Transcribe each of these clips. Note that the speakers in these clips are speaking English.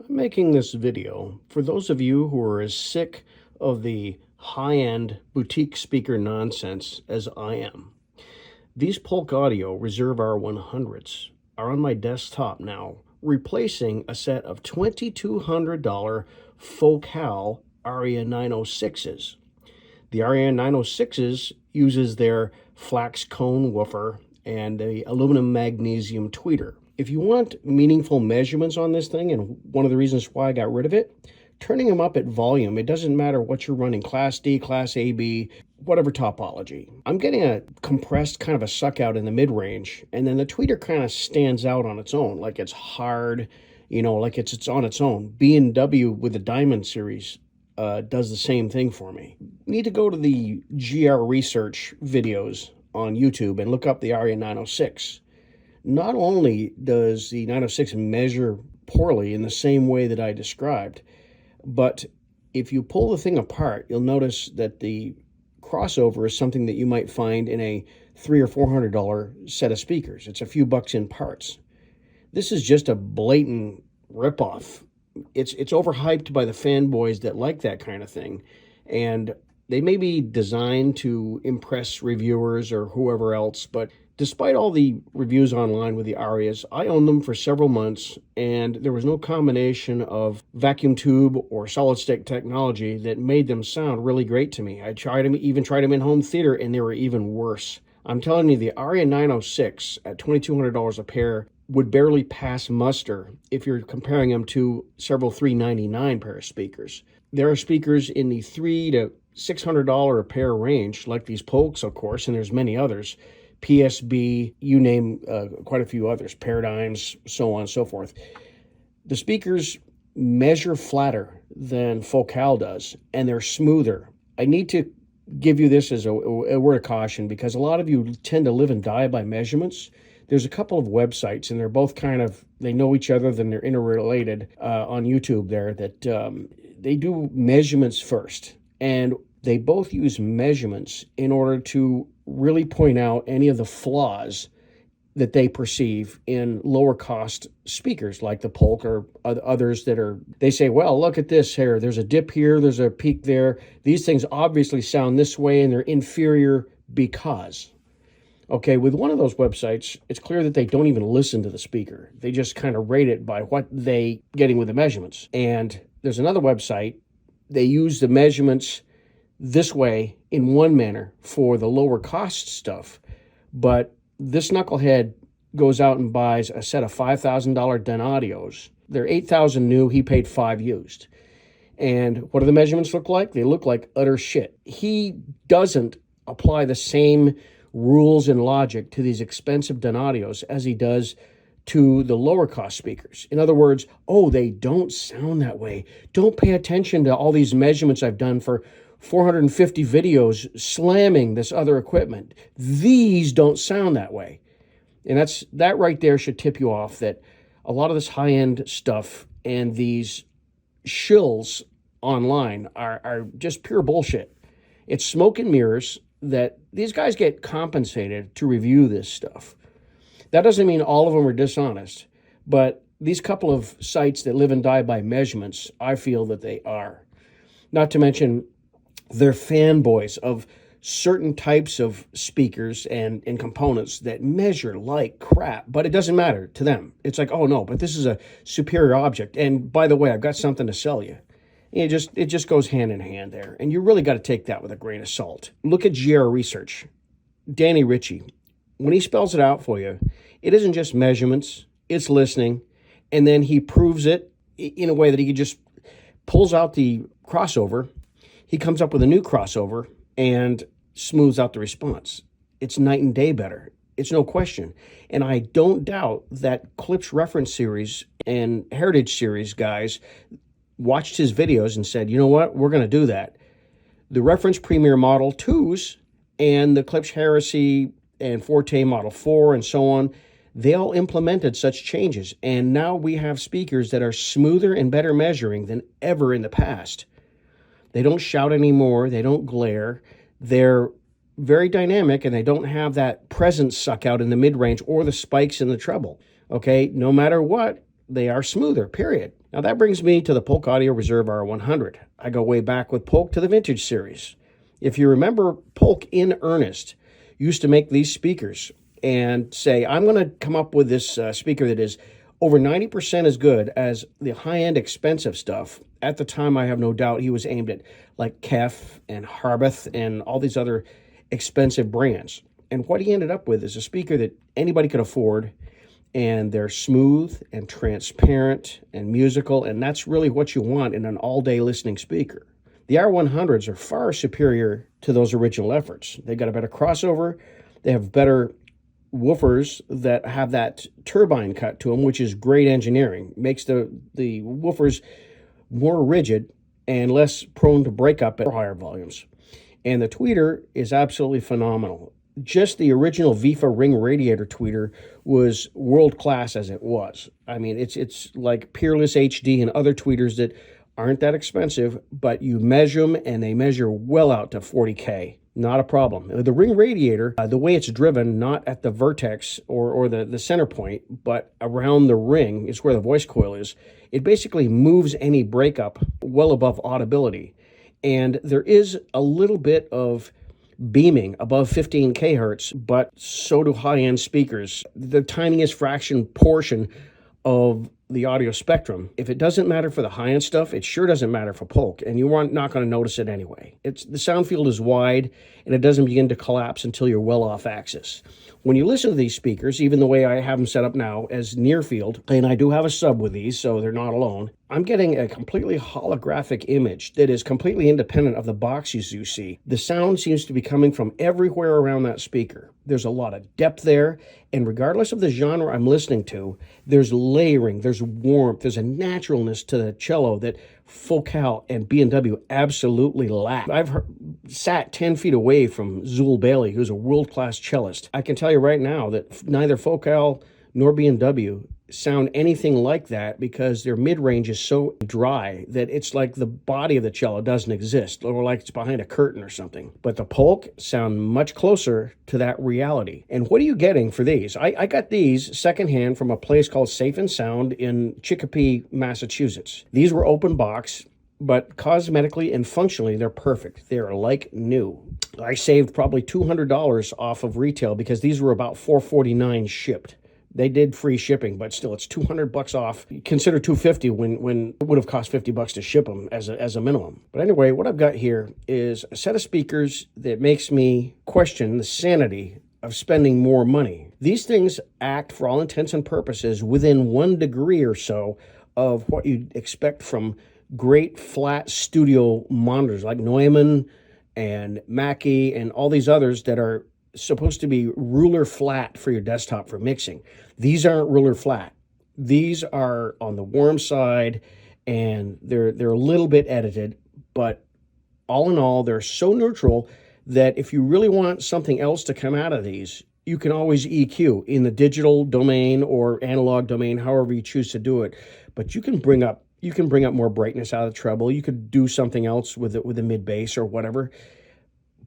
I'm making this video for those of you who are as sick of the high-end boutique speaker nonsense as I am. These Polk Audio Reserve R-100s are on my desktop now, replacing a set of $2,200 Focal Aria 906s. The Aria 906s uses their flax cone woofer and the aluminum magnesium tweeter. If you want meaningful measurements on this thing, and one of the reasons why I got rid of it, turning them up at volume, it doesn't matter what you're running, Class D, Class AB, whatever topology. I'm getting a compressed kind of a suck out in the mid-range, and then the tweeter kind of stands out on its own, like it's hard, like it's on its own. B&W with the Diamond series does the same thing for me. You need to go to the GR research videos on YouTube and look up the Aria 906. Not only does the 906 measure poorly in the same way that I described, but if you pull the thing apart, you'll notice that the crossover is something that you might find in a $300 or $400 set of speakers. It's a few bucks in parts. This is just a blatant ripoff. It's overhyped by the fanboys that like that kind of thing, and they may be designed to impress reviewers or whoever else, but despite all the reviews online with the Arias, I owned them for several months, and there was no combination of vacuum tube or solid state technology that made them sound really great to me. I even tried them in home theater, and they were even worse. I'm telling you, the Aria 906 at $2,200 a pair would barely pass muster if you're comparing them to several $399 pair of speakers. There are speakers in the $300 to $600 a pair range, like these Polks, of course, and there's many others. PSB, you name quite a few others, Paradigms, so on and so forth. The speakers measure flatter than Focal does, and they're smoother. I need to give you this as a word of caution, because a lot of you tend to live and die by measurements. There's a couple of websites, and they're both they know each other, then they're interrelated on YouTube there, that they do measurements first. And they both use measurements in order to really point out any of the flaws that they perceive in lower cost speakers like the Polk or others they say, well, look at this here. There's a dip here. There's a peak there. These things obviously sound this way and they're inferior because. Okay, with one of those websites, it's clear that they don't even listen to the speaker. They just kind of rate it by what they getting with the measurements. And there's another website, they use the measurements this way in one manner for the lower cost stuff, but this knucklehead goes out and buys a set of $5,000 Donadios. They're $8,000 new, he paid $5,000 used. And what do the measurements look like? They look like utter shit. He doesn't apply the same rules and logic to these expensive Donadios as he does to the lower cost speakers. In other words, they don't sound that way. Don't pay attention to all these measurements I've done for 450 videos slamming this other equipment. These don't sound that way. And that right there should tip you off that a lot of this high-end stuff and these shills online are just pure bullshit. It's smoke and mirrors that these guys get compensated to review this stuff. That doesn't mean all of them are dishonest, but these couple of sites that live and die by measurements, I feel that they are. Not to mention, they're fanboys of certain types of speakers and components that measure like crap, but it doesn't matter to them. It's like, oh no, but this is a superior object. And by the way, I've got something to sell you. It just goes hand in hand there. And you really got to take that with a grain of salt. Look at GR Research. Danny Ritchie, when he spells it out for you, it isn't just measurements, it's listening. And then he proves it in a way that he just pulls out the crossover. He comes up with a new crossover and smooths out the response. It's night and day better. It's no question. And I don't doubt that Clips Reference Series and Heritage Series guys watched his videos and said, you know what, we're going to do that. The Reference Premier Model 2s and the Clips Heresy and Forte Model 4 and so on, they all implemented such changes. And now we have speakers that are smoother and better measuring than ever in the past. They don't shout anymore. They don't glare. They're very dynamic, and they don't have that presence suck out in the mid-range or the spikes in the treble. Okay, no matter what, they are smoother, period. Now that brings me to the Polk Audio Reserve R-100. I go way back with Polk to the Vintage series. If you remember, Polk in earnest used to make these speakers and say, I'm going to come up with this speaker that is over 90% as good as the high-end expensive stuff. At the time, I have no doubt he was aimed at like Kef and Harbeth and all these other expensive brands. And what he ended up with is a speaker that anybody could afford, and they're smooth and transparent and musical, and that's really what you want in an all-day listening speaker. The R-100s are far superior to those original efforts. They've got a better crossover, they have better woofers that have that turbine cut to them, which is great engineering. Makes the woofers more rigid and less prone to break up at higher volumes. And the tweeter is absolutely phenomenal. Just the original VIFA ring radiator tweeter was world-class as it was. I mean, it's like Peerless HD and other tweeters that aren't that expensive, but you measure them and they measure well out to 40K. Not a problem. The ring radiator, the way it's driven, not at the vertex or the center point, but around the ring is where the voice coil is. It basically moves any breakup well above audibility. And there is a little bit of beaming above 15 kHz, but so do high-end speakers. The tiniest fraction portion of the audio spectrum. If it doesn't matter for the high-end stuff, it sure doesn't matter for Polk, and you are not going to notice it anyway. The sound field is wide, and it doesn't begin to collapse until you're well off axis. When you listen to these speakers, even the way I have them set up now as near field, and I do have a sub with these, so they're not alone, I'm getting a completely holographic image that is completely independent of the boxes you see. The sound seems to be coming from everywhere around that speaker. There's a lot of depth there, and regardless of the genre I'm listening to, there's layering, there's warmth, there's a naturalness to the cello that Focal and B&W absolutely lack. I've sat 10 feet away from Zool Bailey, who's a world-class cellist. I can tell you right now that neither Focal nor B&W sound anything like that because their mid-range is so dry that it's like the body of the cello doesn't exist, or like it's behind a curtain or something. But the Polk sound much closer to that reality. And what are you getting for these? I got these secondhand from a place called Safe and Sound in Chicopee, Massachusetts. These were open box, but cosmetically and functionally, they're perfect. They're like new. I saved probably $200 off of retail because these were about $449 shipped. They did free shipping, but still, it's $200 off. Consider $250 when it would have cost $50 to ship them as a minimum. But anyway, what I've got here is a set of speakers that makes me question the sanity of spending more money. These things act, for all intents and purposes, within 1 degree or so of what you'd expect from great flat studio monitors like Neumann and Mackie and all these others that are supposed to be ruler flat for your desktop for mixing. These aren't ruler flat. These are on the warm side, and they're a little bit edited, but all in all, they're so neutral that if you really want something else to come out of these, you can always EQ in the digital domain or analog domain, however you choose to do it. But you can bring up more brightness out of the treble. You could do something else with it, with the mid bass or whatever.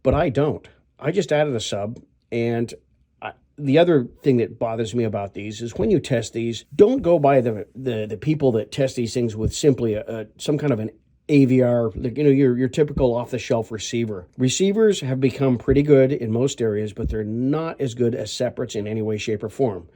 But I don't. I just added a sub, and the other thing that bothers me about these is when you test these, don't go by the people that test these things with simply some kind of an AVR, your typical off-the-shelf receiver. Receivers have become pretty good in most areas, but they're not as good as separates in any way, shape, or form.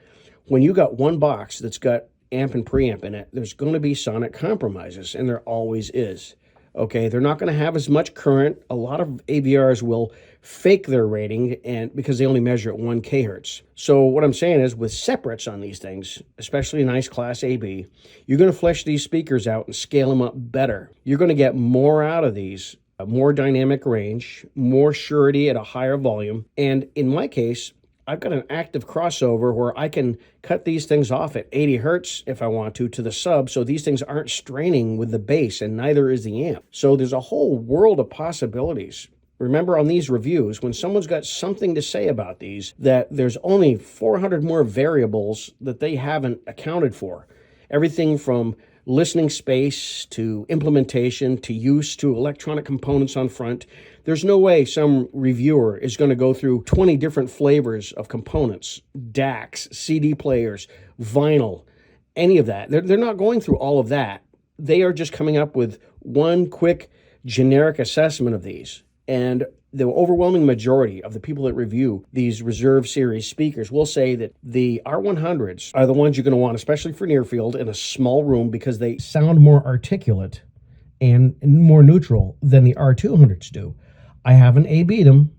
When you got one box that's got amp and preamp in it, there's going to be sonic compromises, and there always is. Okay, they're not going to have as much current. A lot of AVRs will fake their rating because they only measure at 1 kHz. So what I'm saying is with separates on these things, especially a nice class AB, you're going to flesh these speakers out and scale them up better. You're going to get more out of these, more dynamic range, more surety at a higher volume. And in my case, I've got an active crossover where I can cut these things off at 80 hertz if I want to the sub, so these things aren't straining with the bass, and neither is the amp. So there's a whole world of possibilities. Remember on these reviews, when someone's got something to say about these, that there's only 400 more variables that they haven't accounted for. Everything from listening space to implementation to use to electronic components on front. There's no way some reviewer is going to go through 20 different flavors of components, DACs, CD players, vinyl, any of that. They're not going through all of that. They are just coming up with one quick generic assessment of these. And the overwhelming majority of the people that review these Reserve Series speakers will say that the R-100s are the ones you're going to want, especially for near field in a small room, because they sound more articulate and more neutral than the R-200s do. I haven't A-B'd them,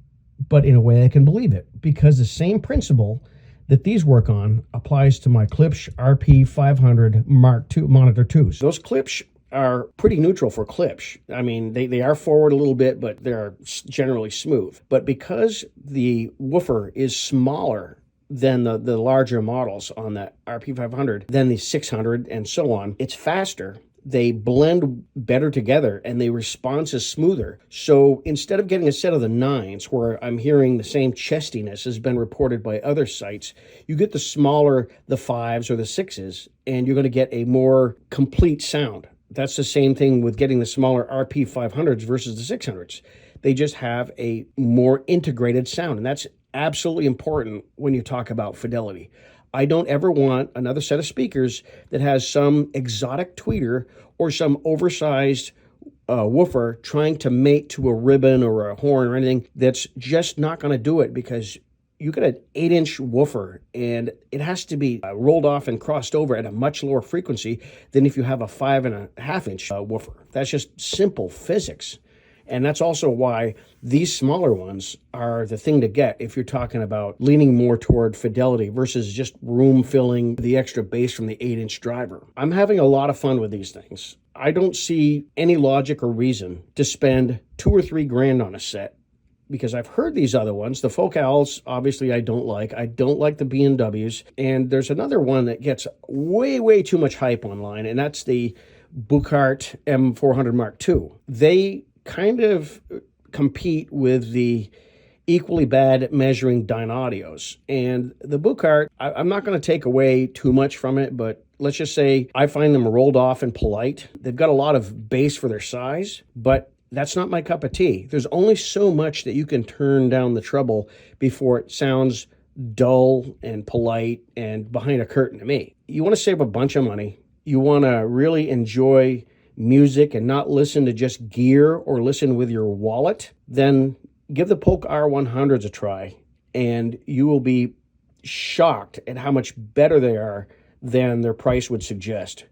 but in a way I can believe it, because the same principle that these work on applies to my Klipsch RP500 Mark II Monitor 2s. Those Klipsch are pretty neutral for Klipsch. I mean, they are forward a little bit, but they're generally smooth. But because the woofer is smaller than the larger models on the RP500, than the 600 and so on, it's faster. They blend better together and the response is smoother. So instead of getting a set of the 9s where I'm hearing the same chestiness has been reported by other sites, you get the smaller, the 5s or the 6s, and you're going to get a more complete sound. That's the same thing with getting the smaller RP500s versus the 600s. They just have a more integrated sound, and that's absolutely important when you talk about fidelity. I don't ever want another set of speakers that has some exotic tweeter or some oversized woofer trying to mate to a ribbon or a horn or anything. That's just not going to do it, because you got an 8-inch woofer and it has to be rolled off and crossed over at a much lower frequency than if you have a 5.5-inch woofer. That's just simple physics. And that's also why these smaller ones are the thing to get if you're talking about leaning more toward fidelity versus just room filling the extra bass from the 8-inch driver. I'm having a lot of fun with these things. I don't see any logic or reason to spend $2 or $3 grand on a set, because I've heard these other ones. The Focals, obviously, I don't like. I don't like the B&Ws. And there's another one that gets way, way too much hype online, and that's the Buchart M400 Mark II. They kind of compete with the equally bad measuring Dynaudios. And the Buchart, I'm not going to take away too much from it, but let's just say I find them rolled off and polite. They've got a lot of bass for their size, but that's not my cup of tea. There's only so much that you can turn down the treble before it sounds dull and polite and behind a curtain to me. You want to save a bunch of money. You want to really enjoy music and not listen to just gear or listen with your wallet, then give the Polk R-100s a try, and you will be shocked at how much better they are than their price would suggest.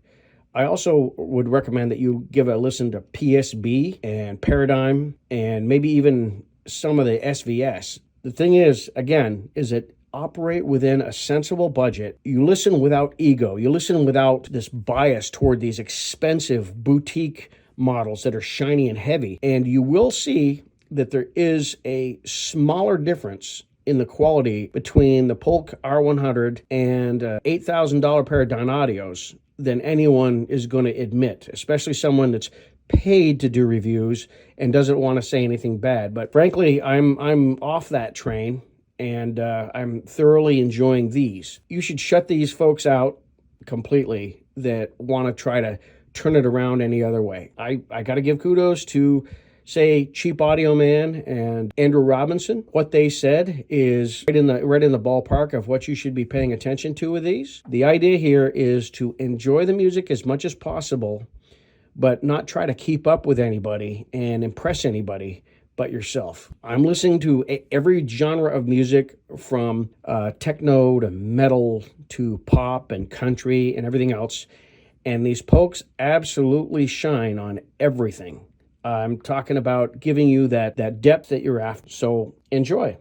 I also would recommend that you give a listen to PSB and Paradigm and maybe even some of the SVS. The thing is, again, is that operate within a sensible budget. You listen without ego. You listen without this bias toward these expensive boutique models that are shiny and heavy. And you will see that there is a smaller difference in the quality between the Polk R-100 and $8,000 pair of Dynaudios than anyone is going to admit, especially someone that's paid to do reviews and doesn't want to say anything bad. But frankly, I'm off that train, and I'm thoroughly enjoying these. You should shut these folks out completely that want to try to turn it around any other way. I got to give kudos to, say, Cheap Audio Man and Andrew Robinson. What they said is right in the ballpark of what you should be paying attention to with these. The idea here is to enjoy the music as much as possible, but not try to keep up with anybody and impress anybody but yourself. I'm listening to every genre of music, from techno to metal to pop and country and everything else, and these Polks absolutely shine on everything. I'm talking about giving you that depth that you're after. So enjoy.